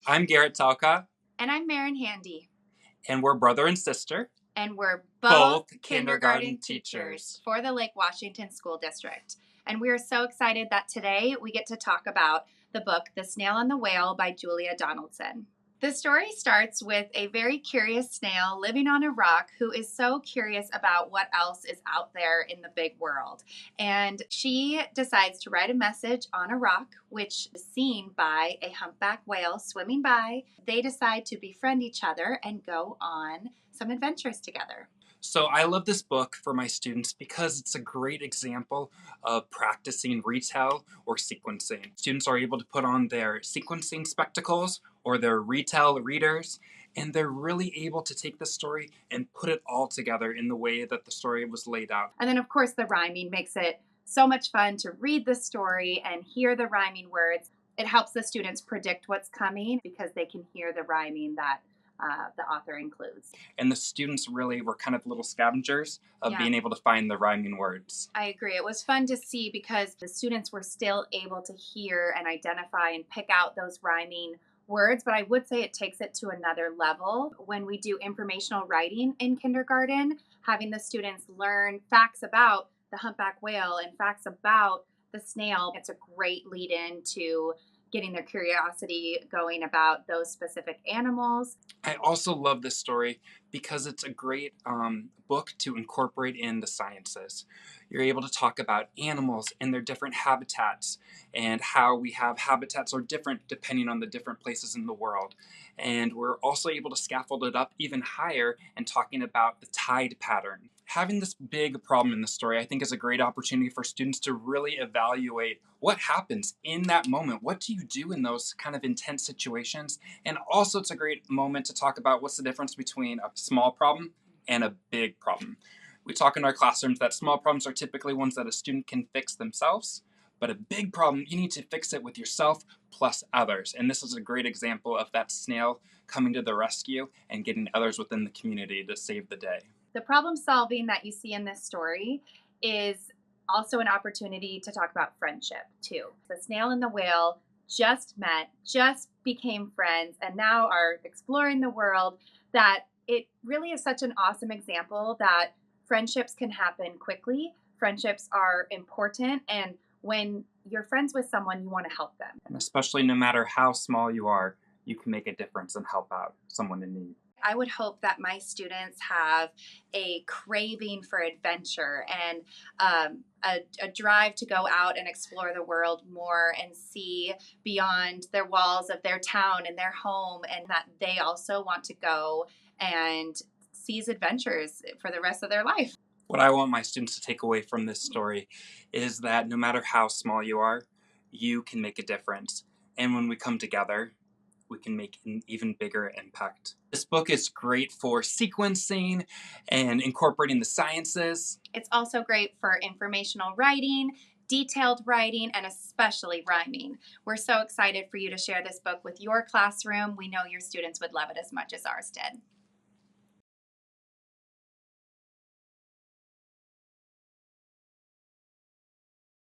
I'm Garett Talcott, And I'm Maren Handy. and we're brother and sister, And we're both both kindergarten kindergarten teachers. teachers for the Lake Washington School District. And we are so excited that today we get to talk about the book, The Snail and the Whale by Julia Donaldson. The story starts with a very curious snail living on a rock who is so curious about what else is out there in the big world. And she decides to write a message on a rock, which is seen by a humpback whale swimming by. They decide to befriend each other and go on some adventures together. So I love this book for my students because it's a great example of practicing retell or sequencing. Students are able to put on their sequencing spectacles or their retell readers, and they're really able to take the story and put it all together in the way that the story was laid out. And then, of course, the rhyming makes it so much fun to read the story and hear the rhyming words. It helps the students predict what's coming because they can hear the rhyming that the author includes. And the students really were kind of little scavengers of Yeah. being able to find the rhyming words. I agree. It was fun to see because the students were still able to hear and identify and pick out those rhyming words, but I would say it takes it to another level when we do informational writing in kindergarten, having the students learn facts about the humpback whale and facts about the snail. It's a great lead in to getting their curiosity going about those specific animals. I also love this story because it's a great book to incorporate in the sciences. You're able to talk about animals and their different habitats and how we have habitats are different depending on the different places in the world. And we're also able to scaffold it up even higher and talking about the tide pattern. Having this big problem in the story, I think, is a great opportunity for students to really evaluate what happens in that moment. What do you do in those kind of intense situations? And also, it's a great moment to talk about what's the difference between a small problem and a big problem. We talk in our classrooms that small problems are typically ones that a student can fix themselves, but a big problem, you need to fix it with yourself plus others. And this is a great example of that snail coming to the rescue and getting others within the community to save the day. The problem solving that you see in this story is also an opportunity to talk about friendship, too. The snail and the whale just met, just became friends, and now are exploring the world. That it really is such an awesome example that friendships can happen quickly. Friendships are important, and when you're friends with someone, you want to help them. And especially no matter how small you are, you can make a difference and help out someone in need. I would hope that my students have a craving for adventure and a drive to go out and explore the world more and see beyond their walls of their town and their home, and that they also want to go and seize adventures for the rest of their life. What I want my students to take away from this story is that no matter how small you are, you can make a difference. And when we come together, we can make an even bigger impact. This book is great for sequencing and incorporating the sciences. It's also great for informational writing, detailed writing, and especially rhyming. We're so excited for you to share this book with your classroom. We know your students would love it as much as ours did.